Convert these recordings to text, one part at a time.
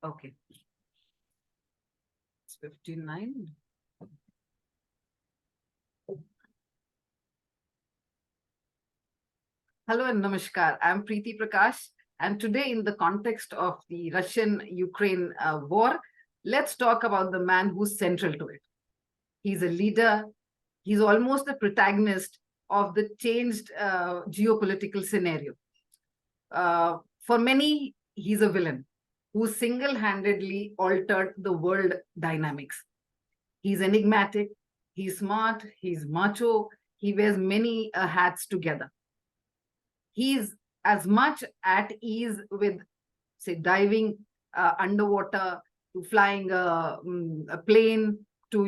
Okay. It's 59. Hello and namaskar. I'm Preeti Prakash. And today, in the context of the Russian Ukraine war, let's talk about the man who's central to it. He's a leader, he's almost the protagonist of the changed geopolitical scenario. For many, he's a villain who single handedly altered the world dynamics. He's enigmatic, he's smart, he's macho, he wears many hats together. He's as much at ease with, say, diving underwater to flying a plane to,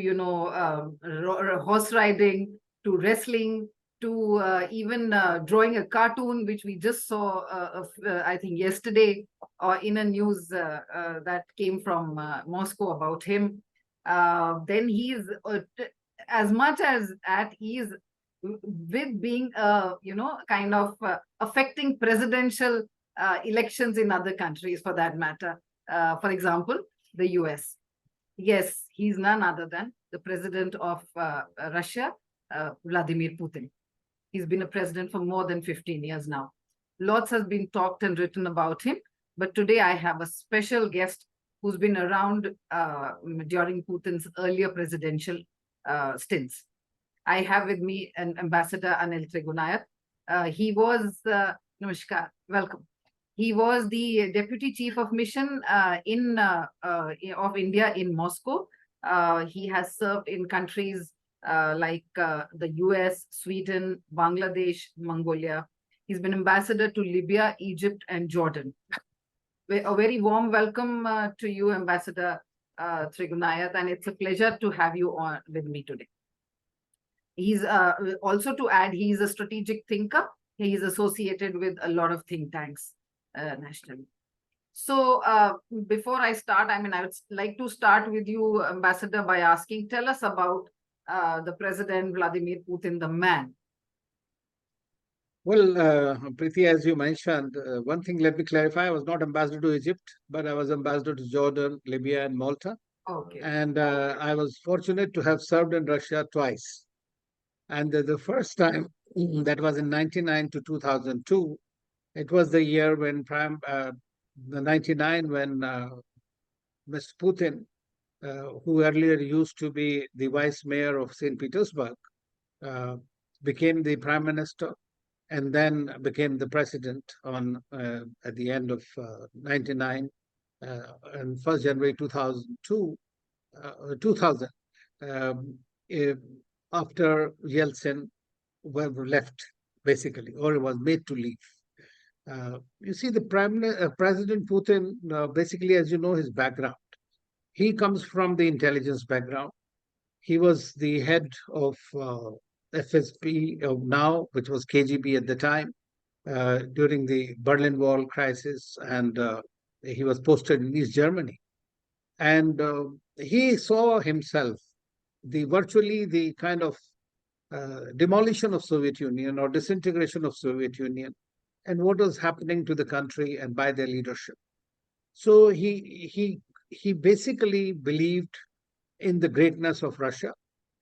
horse riding to wrestling to even drawing a cartoon, which we just saw, I think, yesterday, or in a news that came from Moscow about him. Then he's as much as at ease with being, kind of affecting presidential elections in other countries, for that matter. For example, the US. Yes, he's none other than the president of Russia, Vladimir Putin. He's been a president for more than 15 years now. Lots has been talked and written about him, but today I have a special guest who's been around during Putin's earlier presidential stints. I have with me an Ambassador Anil Trigunayat. He was, Namaskar, welcome. He was the Deputy Chief of Mission of India in Moscow. He has served in countries like the US, Sweden, Bangladesh, Mongolia. He's been ambassador to Libya, Egypt, and Jordan. A very warm welcome to you, Ambassador Trigunayat, and it's a pleasure to have you on with me today. He's also, to add, he's a strategic thinker. He's associated with a lot of think tanks nationally. So before I start, I would like to start with you, Ambassador, by asking, tell us about the President Vladimir Putin, the man. Well, Preeti, as you mentioned, one thing, let me clarify, I was not ambassador to Egypt, but I was ambassador to Jordan, Libya, and Malta. Okay. And I was fortunate to have served in Russia twice. And the first time, that was in 1999 to 2002, it was the year when the 99 when Mr. Putin, who earlier used to be the vice mayor of St. Petersburg, became the prime minister and then became the president at the end of 99 and 1st January 2002, 2000. After Yeltsin left, basically, or was made to leave. You see, the President Putin, basically, as you know, his background. He comes from the intelligence background. He was the head of FSB of now, which was KGB at the time, during the Berlin Wall crisis, and he was posted in East Germany. And he saw himself virtually the kind of demolition of Soviet Union or disintegration of Soviet Union and what was happening to the country and by their leadership. So he basically believed in the greatness of Russia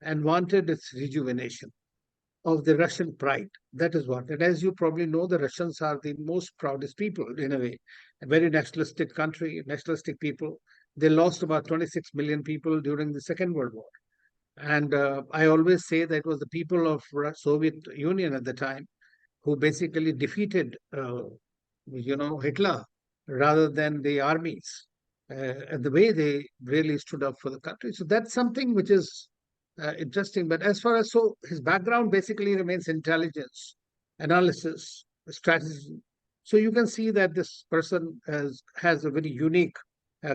and wanted its rejuvenation of the Russian pride. That is what. And as you probably know, the Russians are the most proudest people in a way, a very nationalistic country, nationalistic people. They lost about 26 million people during the Second World War. And I always say that it was the people of Soviet Union at the time who basically defeated, Hitler rather than the armies, and the way they really stood up for the country. So that's something which is interesting. But as far as his background basically remains intelligence, analysis, strategy. So you can see that this person has a very unique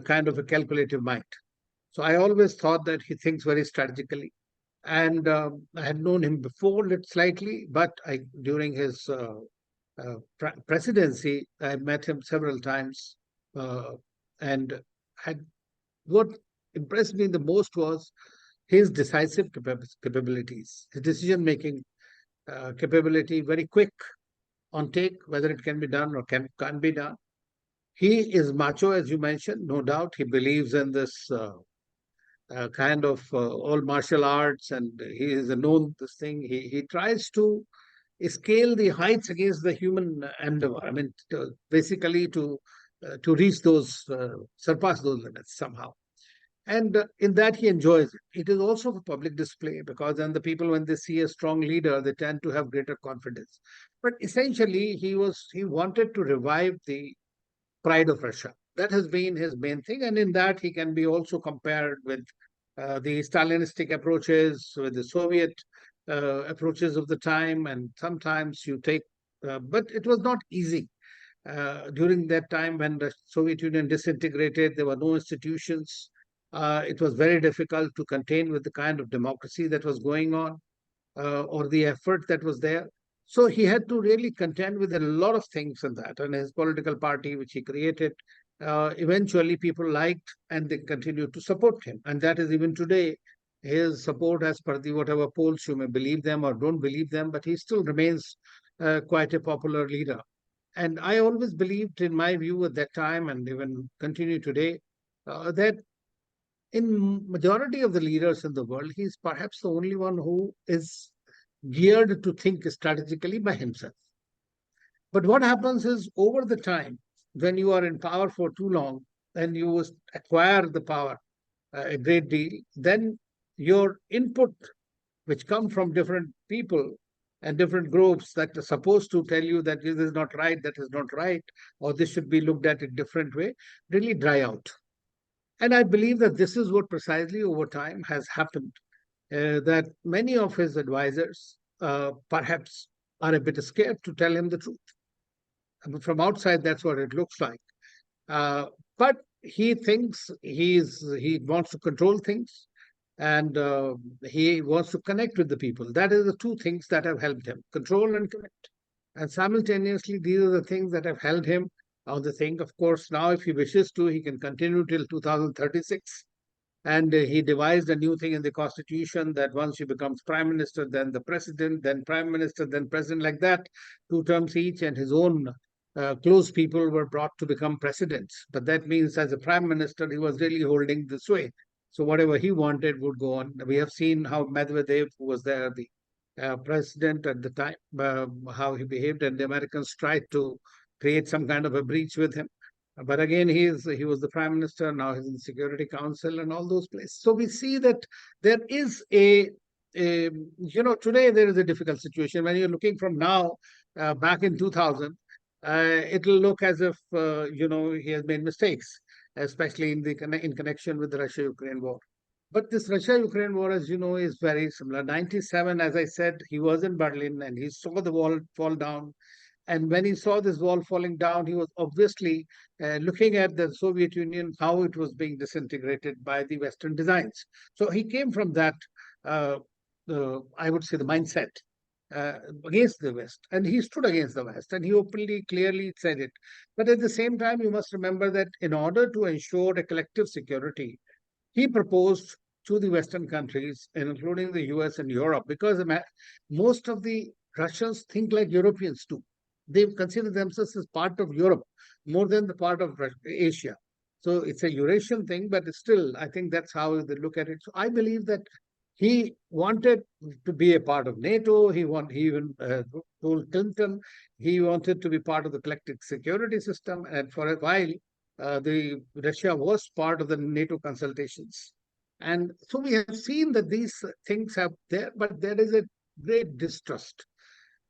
kind of a calculative mind. So I always thought that he thinks very strategically. And I had known him before slightly, but during his presidency, I met him several times. And what impressed me the most was his decisive capabilities, his decision making capability, very quick on take, whether it can be done or can't be done. He is macho, as you mentioned, no doubt. He believes in this kind of all martial arts, and he is a known this thing. He tries to scale the heights against the human endeavor. I mean, basically to reach those, surpass those limits somehow. And in that he enjoys it. It is also for public display, because then the people, when they see a strong leader, they tend to have greater confidence. But essentially, he wanted to revive the pride of Russia. That has been his main thing, and in that he can be also compared with the Stalinistic approaches, with the Soviet approaches of the time, and sometimes you take. But it was not easy during that time when the Soviet Union disintegrated. There were no institutions. It was very difficult to contain with the kind of democracy that was going on, or the effort that was there. So he had to really contend with a lot of things in that. And his political party, which he created, eventually people liked and they continued to support him. And that is even today his support, as per the whatever polls you may believe them or don't believe them, but he still remains quite a popular leader. And I always believed, in my view at that time, and even continue today, that in majority of the leaders in the world, he's perhaps the only one who is geared to think strategically by himself. But what happens is, over the time, when you are in power for too long and you acquire the power a great deal, then your input, which come from different people and different groups that are supposed to tell you that this is not right, that is not right, or this should be looked at a different way, really dry out. And I believe that this is what precisely over time has happened, that many of his advisors perhaps are a bit scared to tell him the truth. I mean, from outside, that's what it looks like. But he thinks he wants to control things, and he wants to connect with the people. That is the two things that have helped him: control and connect. And simultaneously, these are the things that have held him on the thing. Of course, now if he wishes to, he can continue till 2036. And he devised a new thing in the constitution that once he becomes prime minister, then the president, then prime minister, then president, like that, 2 terms each, and his own close people were brought to become presidents. But that means, as a prime minister, he was really holding the sway. So whatever he wanted would go on. We have seen how Medvedev, who was there, the president at the time, how he behaved, and the Americans tried to create some kind of a breach with him. But again, he was the prime minister. Now he's in the Security Council and all those places. So we see that there is today there is a difficult situation. When you're looking from now back in 2000, it'll look as if he has made mistakes, especially in connection with the Russia-Ukraine war. But this Russia-Ukraine war, as you know, is very similar. 97, as I said, he was in Berlin and he saw the wall fall down. And when he saw this wall falling down, he was obviously looking at the Soviet Union, how it was being disintegrated by the Western designs. So he came from that, I would say, the mindset against the West. And he stood against the West, and he openly, clearly said it. But at the same time, you must remember that in order to ensure a collective security, he proposed to the Western countries, including the US and Europe, because most of the Russians think like Europeans too. They consider themselves as part of Europe more than the part of Asia. So it's a Eurasian thing, but still, I think that's how they look at it. So I believe that he wanted to be a part of NATO. He even told Clinton he wanted to be part of the collective security system. And for a while, the Russia was part of the NATO consultations. And so we have seen that these things have there, but there is a great distrust.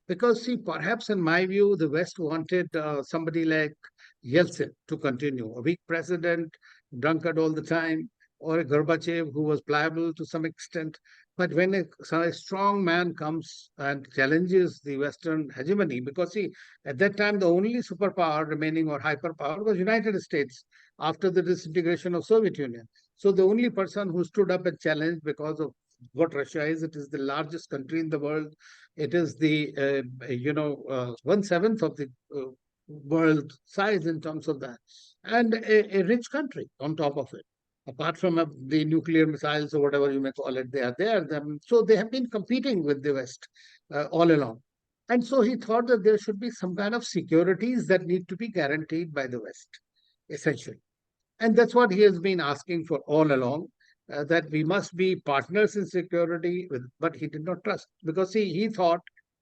Because, see, perhaps in my view, the West wanted somebody like Yeltsin to continue, a weak president, drunkard all the time, or a Gorbachev who was pliable to some extent. But when a strong man comes and challenges the Western hegemony, because, see, at that time, the only superpower remaining, or hyperpower, was United States after the disintegration of Soviet Union. So the only person who stood up and challenged, because of what Russia is, it is the largest country in the world. It is the 1/7 of the world size in terms of that, and a rich country on top of it. Apart from the nuclear missiles or whatever you may call it, they are there. So they have been competing with the West all along. And so he thought that there should be some kind of securities that need to be guaranteed by the West, essentially. And that's what he has been asking for all along, that we must be partners in security, but he did not trust. Because he thought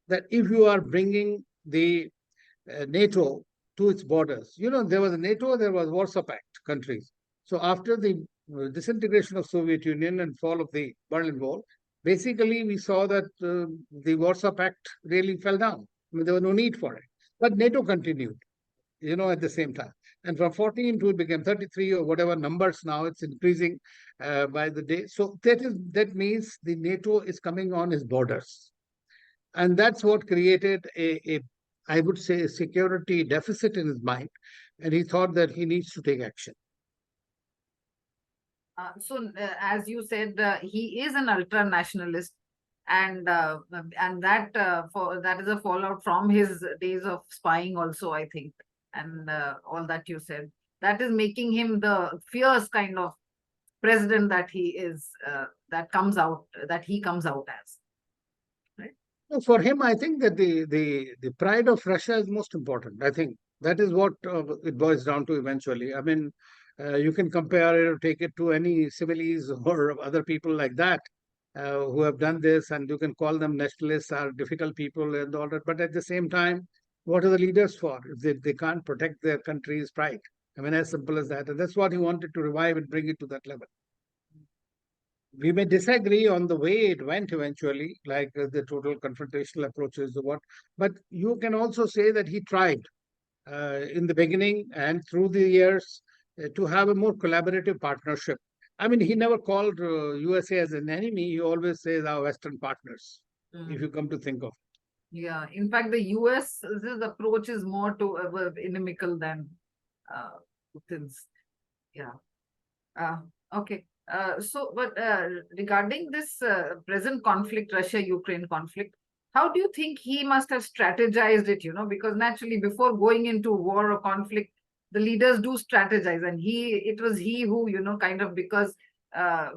that if you are bringing the NATO to its borders, there was a NATO, there was Warsaw Pact countries. So after the disintegration of Soviet Union and fall of the Berlin Wall, basically we saw that the Warsaw Pact really fell down. I mean, there was no need for it. But NATO continued, at the same time. And from 14 to it became 33 or whatever numbers now, it's increasing by the day. So that means the NATO is coming on its borders. And that's what created I would say, a security deficit in his mind. And he thought that he needs to take action. As you said, he is an ultra nationalist, and that is a fallout from his days of spying also, I think, and all that you said, that is making him the fierce kind of president that he is, that he comes out as. For him, I think that the pride of Russia is most important. I think that is what it boils down to eventually. I mean, you can compare it or take it to any civilis or other people like that who have done this, and you can call them nationalists or difficult people and all that. But at the same time, what are the leaders for if they can't protect their country's pride? I mean, as simple as that. And that's what he wanted to revive and bring it to that level. We may disagree on the way it went eventually, like the total confrontational approaches or what, but you can also say that he tried in the beginning and through the years to have a more collaborative partnership. I mean, he never called USA as an enemy. He always says our Western partners, if you come to think of it. Yeah, in fact, the US's approach is more to inimical than Putin's. Yeah. Okay. But regarding this present conflict, Russia-Ukraine conflict, how do you think he must have strategized it? Because naturally, before going into war or conflict, the leaders do strategize, and it was he who, kind of, because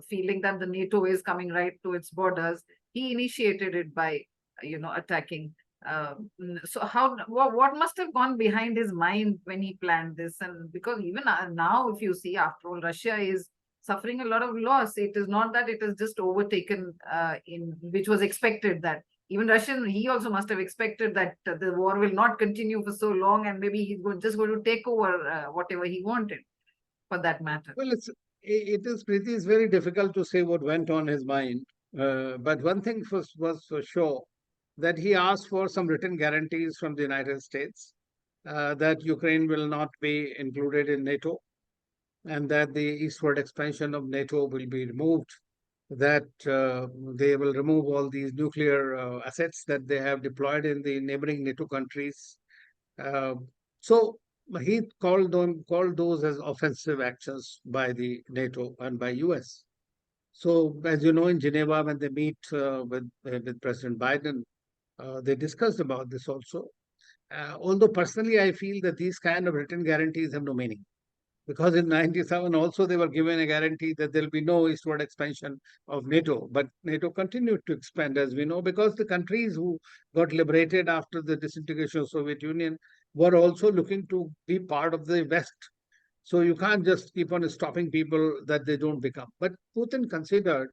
feeling that the NATO is coming right to its borders, he initiated it by, attacking. So what must have gone behind his mind when he planned this? And because even now, if you see, after all, Russia is suffering a lot of loss. It is not that it is just overtaken, which was expected, that even he also must have expected that the war will not continue for so long, and maybe he's just going to take over whatever he wanted, for that matter. Well, it's very difficult to say what went on his mind. But one thing was for sure, that he asked for some written guarantees from the United States that Ukraine will not be included in NATO, and that the eastward expansion of NATO will be removed, that they will remove all these nuclear assets that they have deployed in the neighboring NATO countries. So he called those as offensive actions by the NATO and by US. So as you know, in Geneva, when they meet with President Biden, they discussed about this also. Although personally, I feel that these kind of written guarantees have no meaning. Because in 97 also they were given a guarantee that there will be no eastward expansion of NATO. But NATO continued to expand, as we know, because the countries who got liberated after the disintegration of Soviet Union were also looking to be part of the West. So you can't just keep on stopping people that they don't become. But Putin considered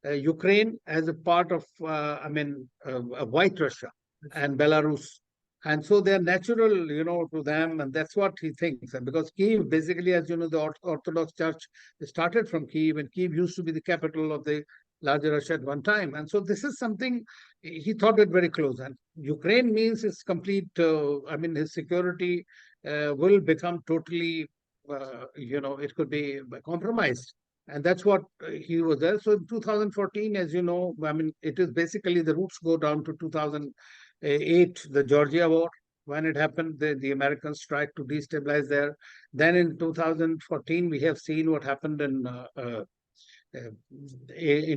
Ukraine as a part of, white Russia and Belarus. And so they're natural, to them, and that's what he thinks. And because Kyiv, basically, as you know, the Orthodox Church started from Kyiv, and Kyiv used to be the capital of the larger Russia at one time. And so this is something he thought it very close. And Ukraine means his complete, his security will become totally, it could be compromised. And that's what he was there. So in 2014, as you know, it is basically the roots go down to 2008, the Georgia War. When it happened, the Americans tried to destabilize there. Then in 2014, we have seen what happened in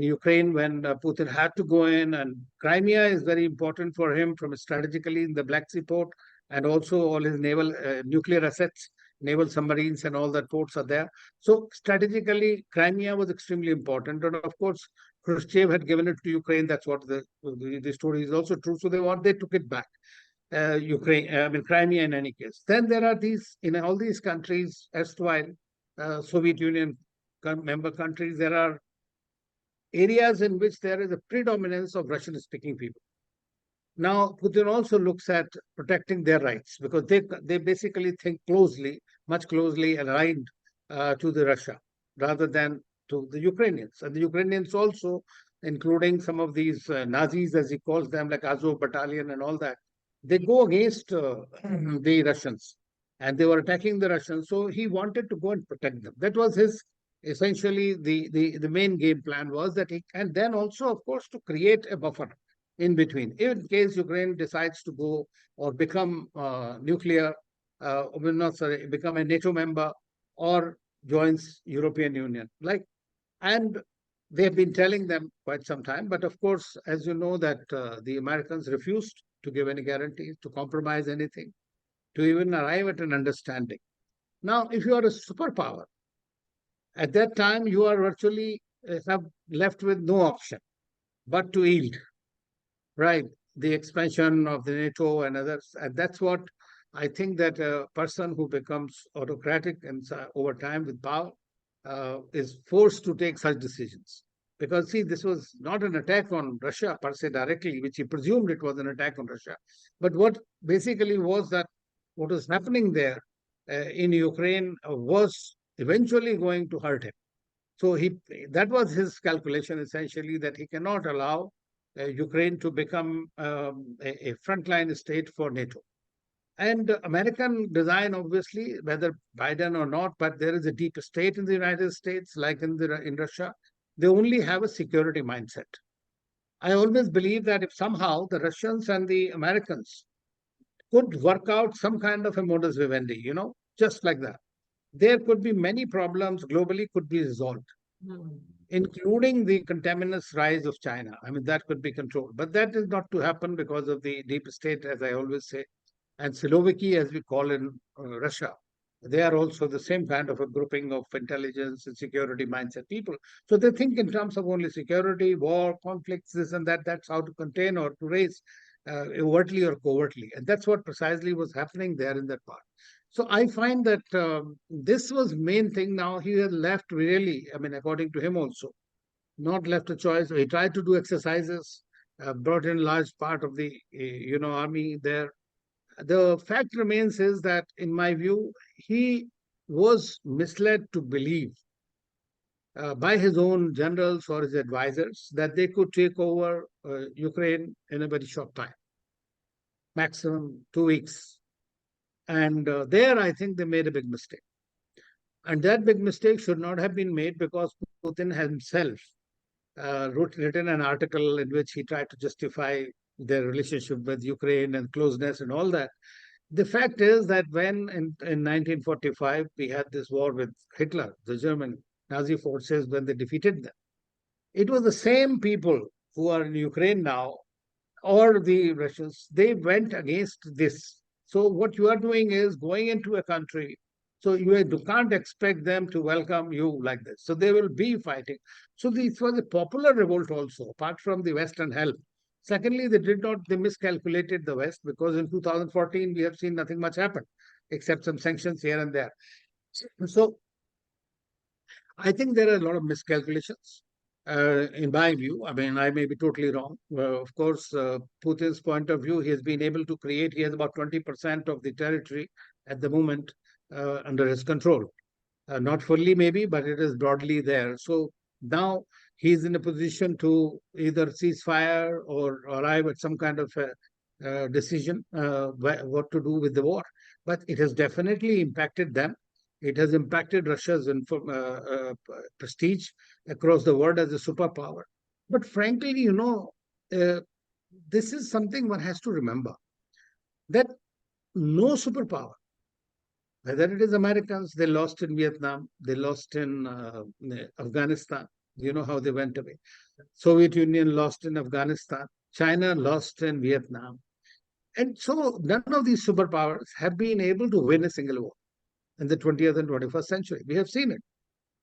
Ukraine when Putin had to go in. And Crimea is very important for him from strategically in the Black Sea port, and also all his naval nuclear assets. naval submarines and all that ports are there. So strategically, Crimea was extremely important. And of course, Khrushchev had given it to Ukraine. That's what the story is also true. So they took it back. Ukraine, I mean, Crimea in any case. Then there are these, in all these countries, erstwhile Soviet Union member countries, there are areas in which there is a predominance of Russian speaking people. Now, Putin also looks at protecting their rights because they basically think closely, much closely aligned to the Russia rather than to the Ukrainians. And the Ukrainians also, including some of these Nazis, as he calls them, like Azov Battalion and all that, they go against the Russians and they were attacking the Russians. So he wanted to go and protect them. That was his essentially the main game plan was that he, and then also, of course, to create a buffer in between, in case Ukraine decides to go or become nuclear, not sorry, become a NATO member or joins European Union. And they've been telling them quite some time. But of course, as you know, that the Americans refused to give any guarantees, to compromise anything, to even arrive at an understanding. Now, if you are a superpower, at that time you are virtually have left with no option but to yield. Right, the expansion of the NATO and others, and that's what I think that a person who becomes autocratic and over time with power is forced to take such decisions. Because see, this was not an attack on Russia per se directly, which he presumed it was an attack on Russia, but what basically was that what was happening there in Ukraine was eventually going to hurt him. So that was his calculation essentially, that he cannot allow Ukraine to become a frontline state for NATO. And American design, obviously, whether Biden or not, but there is a deep state in the United States, like in Russia. They only have a security mindset. I always believe that if somehow the Russians and the Americans could work out some kind of a modus vivendi, just like that, there could be many problems globally could be resolved, including the contaminous rise of China. I mean, that could be controlled. But that is not to happen because of the deep state, as I always say. And Siloviki, as we call in Russia, they are also the same kind of a grouping of intelligence and security mindset people. So they think in terms of only security, war, conflicts, this and that. That's how to contain or to raise overtly or covertly. And that's what precisely was happening there in that part. So I find that this was main thing. Now he has left really, I mean, according to him also, not left a choice. He tried to do exercises, brought in large part of the, army there. The fact remains is that, in my view, he was misled to believe by his own generals or his advisors that they could take over Ukraine in a very short time, maximum 2 weeks. And there, I think they made a big mistake. And that big mistake should not have been made because Putin himself written an article in which he tried to justify their relationship with Ukraine and closeness and all that. The fact is that when in 1945 we had this war with Hitler, the German Nazi forces, when they defeated them, it was the same people who are in Ukraine now, or the Russians, they went against this. So what you are doing is going into a country, so you can't expect them to welcome you like this. So they will be fighting. So this was a popular revolt also, apart from the Western help. Secondly, they miscalculated the West, because in 2014, we have seen nothing much happen, except some sanctions here and there. So I think there are a lot of miscalculations. In my view, I mean, I may be totally wrong. Of course, Putin's point of view, he has been able to create, he has about 20% of the territory at the moment under his control. Not fully, maybe, but it is broadly there. So now he's in a position to either cease fire or arrive at some kind of a decision what to do with the war. But it has definitely impacted them. It has impacted Russia's prestige across the world as a superpower. But frankly, this is something one has to remember, that no superpower, whether it is Americans, they lost in Vietnam, they lost in Afghanistan. You know how they went away. Soviet Union lost in Afghanistan. China lost in Vietnam. And so none of these superpowers have been able to win a single war. in the 20th and 21st century. We have seen it.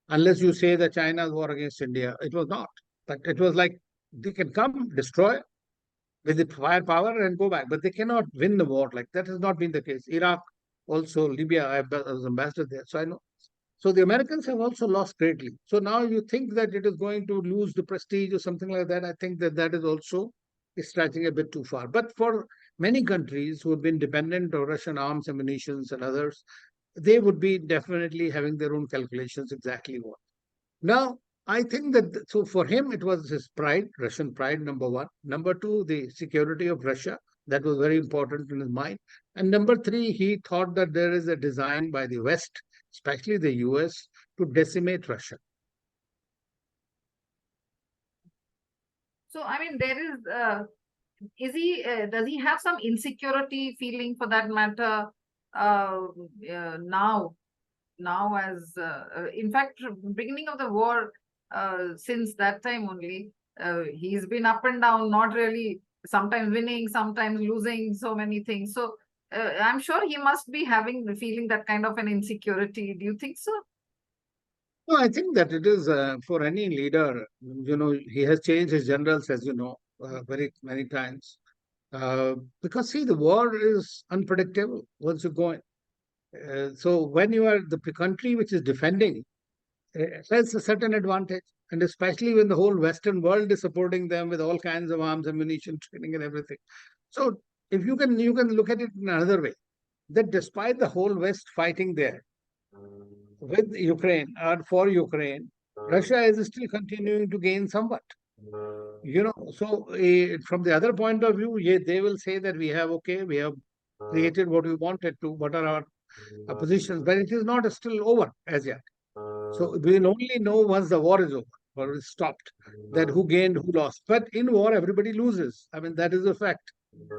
Unless you say that China's war against India, it was not. But it was like they can come, destroy with the firepower and go back, but they cannot win the war. Like that has not been the case. Iraq, also Libya, I was ambassador there, so I know. So the Americans have also lost greatly. So now you think that it is going to lose the prestige or something like that. I think that that is also stretching a bit too far. But for many countries who have been dependent on Russian arms, ammunition, and others, they would be definitely having their own calculations exactly what. Now, I think that so for him, it was his pride, Russian pride, number one. Number two, the security of Russia. That was very important in his mind. And number three, he thought that there is a design by the West, especially the US, to decimate Russia. So, I mean, does he have some insecurity feeling for that matter now? In fact, beginning of the war, since that time only, he's been up and down, not really, sometimes winning, sometimes losing, so many things. So I'm sure he must be feeling that kind of an insecurity. Do you think so? No, I think that it is for any leader, he has changed his generals, as you know, very many times. Because see, the war is unpredictable once you go in. So when you are the country which is defending, it has a certain advantage, and especially when the whole Western world is supporting them with all kinds of arms, ammunition, training, and everything. So if you can look at it in another way, that despite the whole West fighting there with Ukraine or for Ukraine, Russia is still continuing to gain somewhat. So from the other point of view, yeah, they will say that we have created what we wanted to, what are our positions, but it is not still over as yet. So we will only know once the war is over or is stopped, that who gained, who lost. But in war, everybody loses. I mean, that is a fact.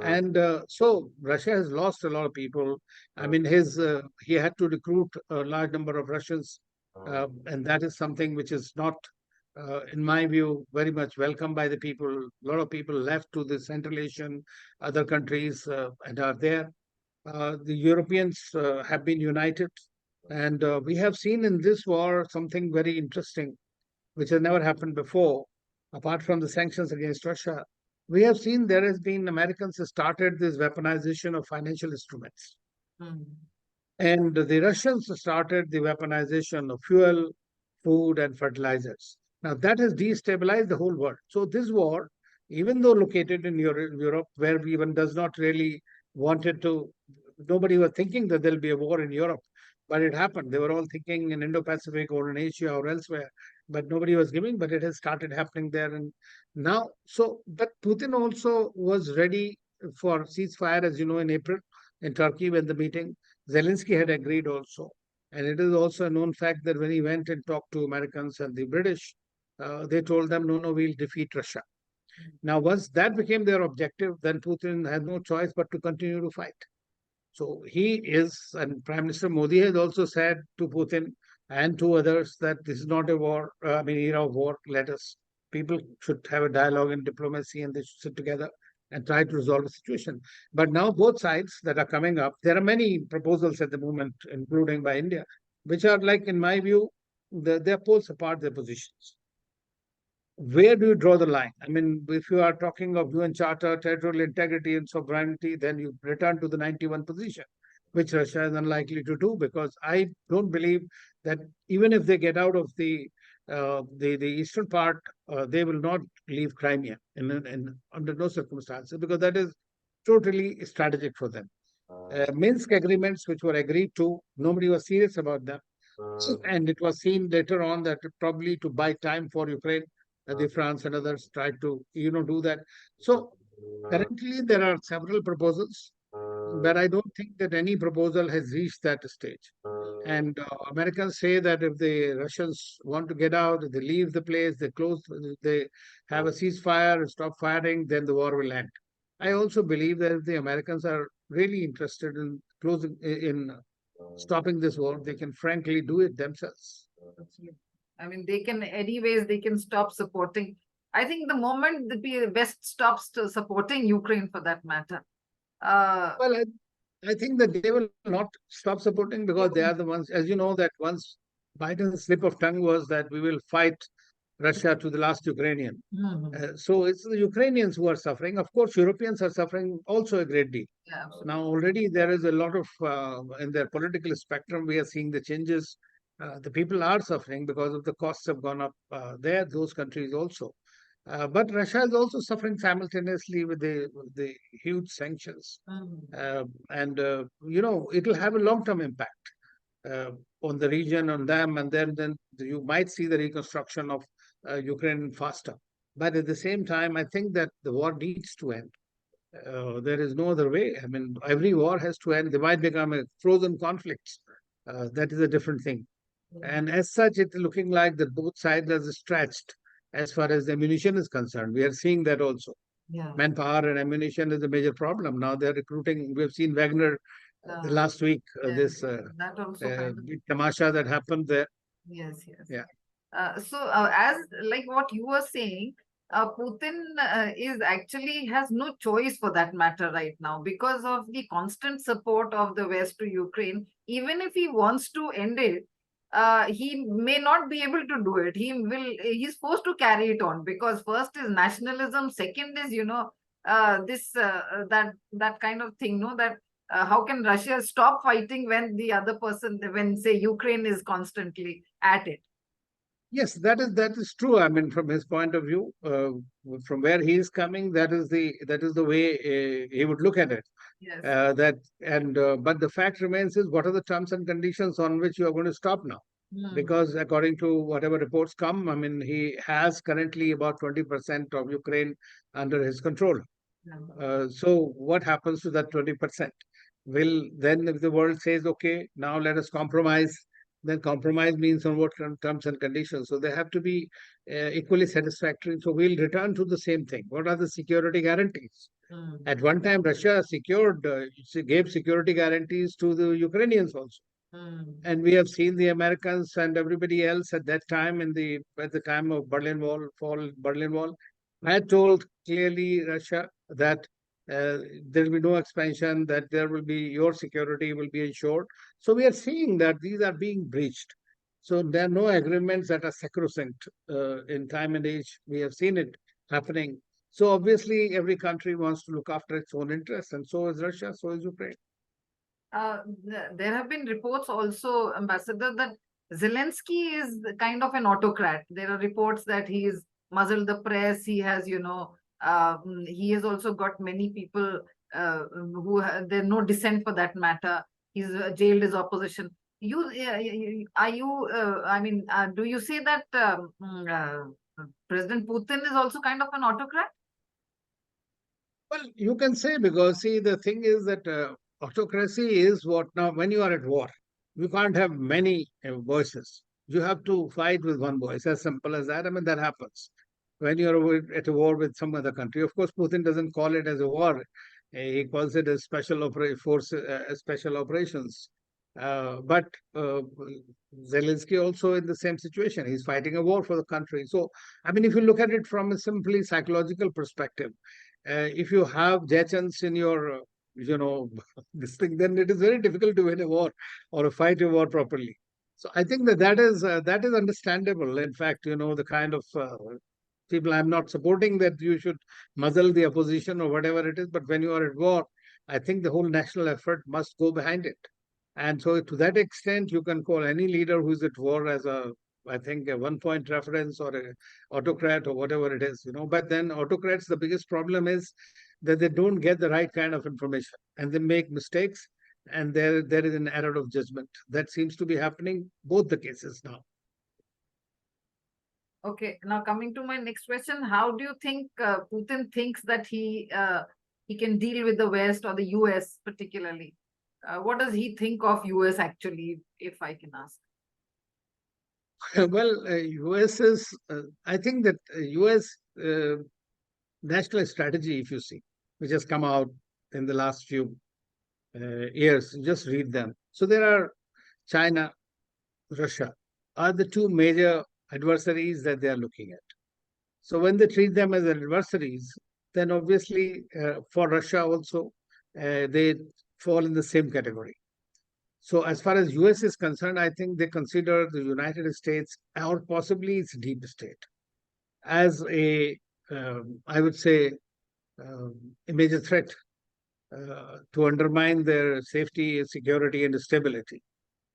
And so Russia has lost a lot of people. I mean, he had to recruit a large number of Russians, and that is something which is not, in my view, very much welcomed by the people. A lot of people left to the Central Asian, other countries, and are there. The Europeans have been united, and we have seen in this war something very interesting, which has never happened before, apart from the sanctions against Russia. We have seen there has been Americans have started this weaponization of financial instruments. And the Russians started the weaponization of fuel, food, and fertilizers. Now that has destabilized the whole world. So this war, even though located in Europe, where even does not really wanted to, nobody was thinking that there'll be a war in Europe, but it happened. They were all thinking in Indo-Pacific or in Asia or elsewhere, but nobody was giving, but it has started happening there. And now, but Putin also was ready for ceasefire, as you know, in April in Turkey when the meeting, Zelensky had agreed also. And it is also a known fact that when he went and talked to Americans and the British, they told them, no, we'll defeat Russia. Now, once that became their objective, then Putin had no choice but to continue to fight. So and Prime Minister Modi has also said to Putin and to others that this is not a war, era of war. People should have a dialogue and diplomacy, and they should sit together and try to resolve the situation. But now both sides that are coming up, there are many proposals at the moment, including by India, which are like, in my view, they're poles apart their positions. Where do you draw the line? I mean, if you are talking of UN Charter, territorial integrity and sovereignty, then you return to the 91 position, which Russia is unlikely to do, because I don't believe that even if they get out of the eastern part, they will not leave Crimea under no circumstances, because that is totally strategic for them. Minsk agreements, which were agreed to, nobody was serious about them. And it was seen later on that probably to buy time for Ukraine, the France and others tried to, do that. So currently there are several proposals, but I don't think that any proposal has reached that stage. And Americans say that if the Russians want to get out, if they leave the place, they have a ceasefire and stop firing, then the war will end. I also believe that if the Americans are really interested in stopping this war, they can frankly do it themselves. I mean, they can stop supporting. I think the moment the West stops supporting Ukraine, for that matter. Well, I think that they will not stop supporting because they are the ones, as you know, that once Biden's slip of tongue was that we will fight Russia to the last Ukrainian. Mhm. So it's the Ukrainians who are suffering. Of course, Europeans are suffering also a great deal. Yeah, absolutely. Now, already there is a lot of, in their political spectrum, we are seeing the changes. The people are suffering because of the costs have gone up there, those countries also. But Russia is also suffering simultaneously with the huge sanctions. Mhm. It will have a long-term impact on the region, on them, and then you might see the reconstruction of Ukraine faster. But at the same time, I think that the war needs to end. There is no other way. I mean, every war has to end. They might become a frozen conflicts. That is a different thing. Mhm. And as such, it's looking like that both sides are stretched as far as the ammunition is concerned. We are seeing that also. Yeah. Manpower and ammunition is a major problem. Now they're recruiting. We've seen Wagner the Uh, last week, yeah, this that also kind of. big tamasha that happened there. Yes, yes. Yeah. As like what you were saying, Putin is actually has no choice for that matter right now because of the constant support of the West to Ukraine. Even if he wants to end it, he may not be able to do it. He's forced to carry it on because first is nationalism, second is this that kind of thing. No, that how can Russia stop fighting when the other person, when say Ukraine is constantly at it? Yes, that is true. I mean, from his point of view, from where he is coming, that is the way he would look at it. Yes. But the fact remains is what are the terms and conditions on which you are going to stop now? Hmm. Because according to whatever reports come, I mean, he has currently about 20% of Ukraine under his control. Yeah. So what happens to that 20%? Will then, if the world says, okay, now let us compromise, then compromise means on what terms and conditions. So they have to be equally satisfactory. So we'll return to the same thing. What are the security guarantees? Hmm. At one time, Russia gave security guarantees to the Ukrainians also. Hmm. And we have seen the Americans and everybody else at that time at the time of Berlin Wall, had told clearly Russia that there will be no expansion, that there will be your security will be ensured. So we are seeing that these are being breached. So there are no agreements that are sacrosanct in time and age. We have seen it happening. So obviously, every country wants to look after its own interests, and so is Russia, so is Ukraine. There have been reports also, Ambassador, that Zelensky is kind of an autocrat. There are reports that he's muzzled the press. He has, he has also got many people there's no dissent for that matter. He's jailed his opposition. Are you? I mean, do you say that President Putin is also kind of an autocrat? Well, you can say because see, the thing is that autocracy is what now when you are at war, you can't have many voices. You have to fight with one voice, as simple as that. I mean, that happens when you're at a war with some other country. Of course, Putin doesn't call it as a war; he calls it a special operations. But Zelensky also in the same situation. He's fighting a war for the country. So, I mean, if you look at it from a simply psychological perspective, if you have Chechens in your, this thing, then it is very difficult to win a war or to fight a war properly. So I think that is understandable. In fact, the kind of people. I'm not supporting that you should muzzle the opposition or whatever it is, but when you are at war, I think the whole national effort must go behind it. And so, to that extent, you can call any leader who's at war as I think, a one-point reference or a autocrat or whatever it is. But then autocrats, the biggest problem is that they don't get the right kind of information and they make mistakes, and there is an error of judgment that seems to be happening both the cases now. Okay, now coming to my next question, how do you think Putin thinks that he can deal with the West or the US particularly? What does he think of US actually, if I can ask? Well, US is, I think that US national strategy, if you see, which has come out in the last few years, just read them. So there are China, Russia are the two major adversaries that they are looking at. So when they treat them as adversaries, then obviously for Russia also, they fall in the same category. So as far as US is concerned, I think they consider the United States or possibly its deep state as I would say, a major threat to undermine their safety, security, and stability.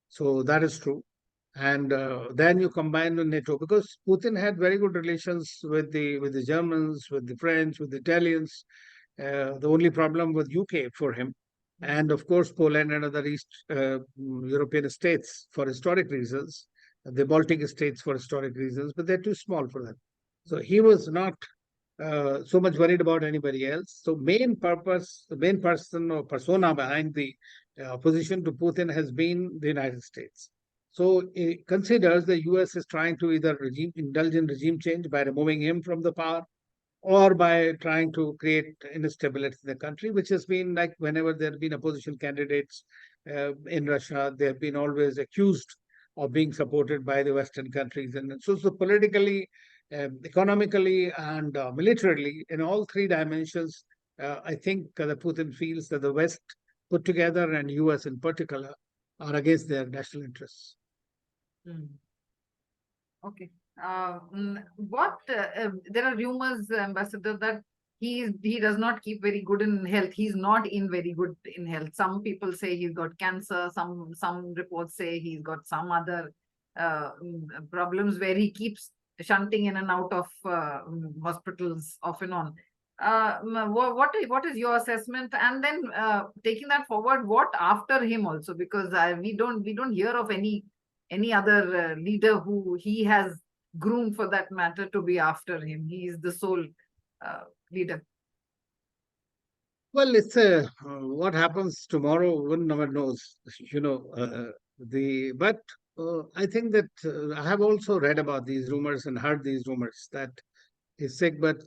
So that is true. And then you combine with NATO because Putin had very good relations with the Germans, with the French, with the Italians. The only problem with UK for him, and of course Poland and other East European states for historic reasons, the Baltic states for historic reasons, but they're too small for that. So he was not so much worried about anybody else. So main purpose, the main person or persona behind the opposition to Putin has been the United States. So it considers the US is trying to either indulge in regime change by removing him from the power or by trying to create instability in the country, which has been like whenever there have been opposition candidates in Russia, they have been always accused of being supported by the Western countries. And so politically, economically, and militarily, in all three dimensions, I think that Putin feels that the West put together and US in particular are against their national interests. Mm. Okay. What there are rumors, Ambassador, that he does not keep very good in health. He's not in very good in health. Some people say he's got cancer. Some reports say he's got some other problems where he keeps shunting in and out of hospitals off and on. What is your assessment? And then taking that forward, what after him also? Because we don't hear of any other leader who he has groomed for that matter to be after him. He is the sole leader. Well, it's what happens tomorrow, one never knows, you know. But I think that I have also read about these rumors and heard these rumors that he's sick, but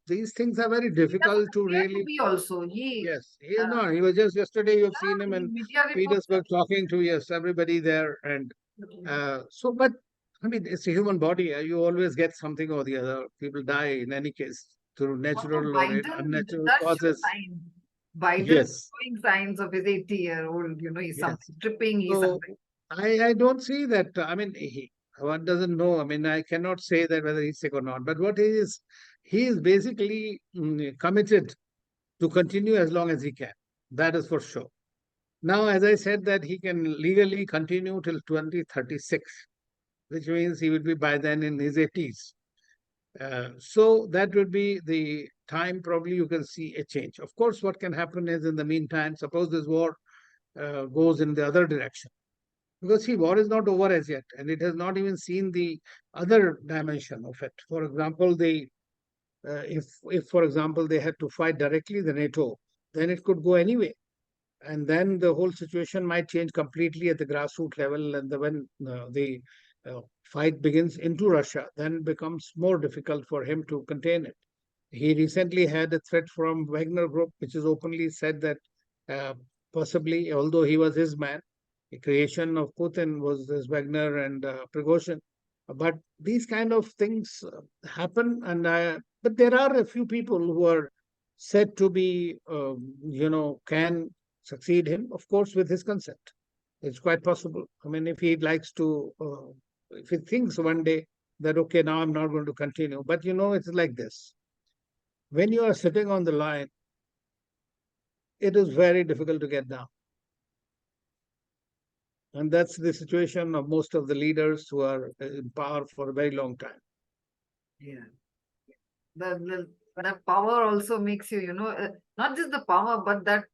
these things are very He difficult doesn't to appear to really. be also. Yes, he is not. He was just yesterday. You've seen him in Media reports. Petersburg talking to yes everybody there, and so. But I mean, it's a human body. You always get something or the other. People die in any case through Also, natural or Biden unnatural does show causes. signs. Biden is Yes, showing signs of his 80-year-old. He's yes. something tripping. He's So something. I don't see that. I mean, one doesn't know. I mean, I cannot say that whether he's sick or not. But what he is basically committed to continue as long as he can. That is for sure. Now, as I said, that he can legally continue till 2036, which means he will be by then in his 80s. So that would be the time probably you can see a change. Of course, what can happen is in the meantime, suppose this war goes in the other direction. Because see, war is not over as yet, and it has not even seen the other dimension of it. For example, if for example they had to fight directly the NATO, then it could go anyway, and then the whole situation might change completely at the grassroots level. And when the fight begins into Russia, then it becomes more difficult for him to contain it. He recently had a threat from Wagner Group, which is openly said that uh, possibly, although he was his man, the creation of Putin was this Wagner and Prigozhin. But these kind of things happen, and but there are a few people who are said to be, can succeed him, of course, with his consent. It's quite possible. I mean, if he likes to, if he thinks one day that, okay, now I'm not going to continue. But it's like this. When you are sitting on the line, it is very difficult to get down. And that's the situation of most of the leaders who are in power for a very long time. Yeah. The power also makes you, not just the power, but that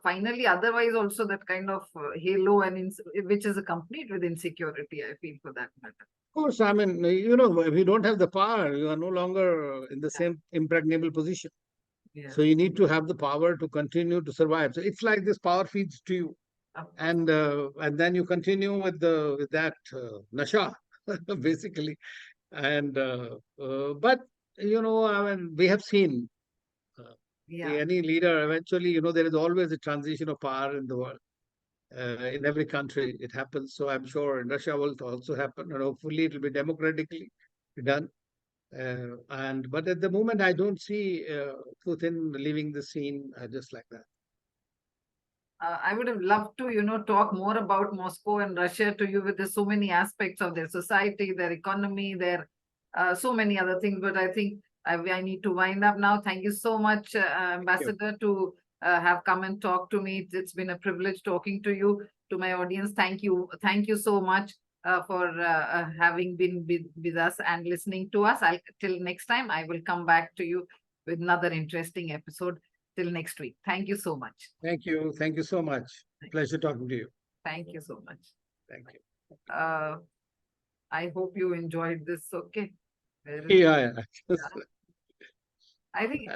finally, otherwise also that kind of halo and which is accompanied with insecurity, I feel, for that matter. Of course, I mean, if you don't have the power, you are no longer in the same impregnable position. Yeah. So you need to have the power to continue to survive. So it's like this power feeds to you, and then you continue with that nasha, basically. And but I mean, we have seen any leader eventually. There is always a transition of power in the world. In every country, it happens. So I'm sure in Russia will also happen, and hopefully it will be democratically done. But at the moment, I don't see Putin leaving the scene just like that. I would have loved to, talk more about Moscow and Russia to you with the so many aspects of their society, their economy, their so many other things. But I think I need to wind up now. Thank you so much, Ambassador, to have come and talk to me. It's been a privilege talking to you. To my audience, thank you so much for having been with us and listening to us. Till next time, I will come back to you with another interesting episode. Till next week. Thank you so much. Thank you. Thank you so much. Pleasure talking to you. Thank you so much. Thank you. I hope you enjoyed this. Okay. Yeah, yeah. I think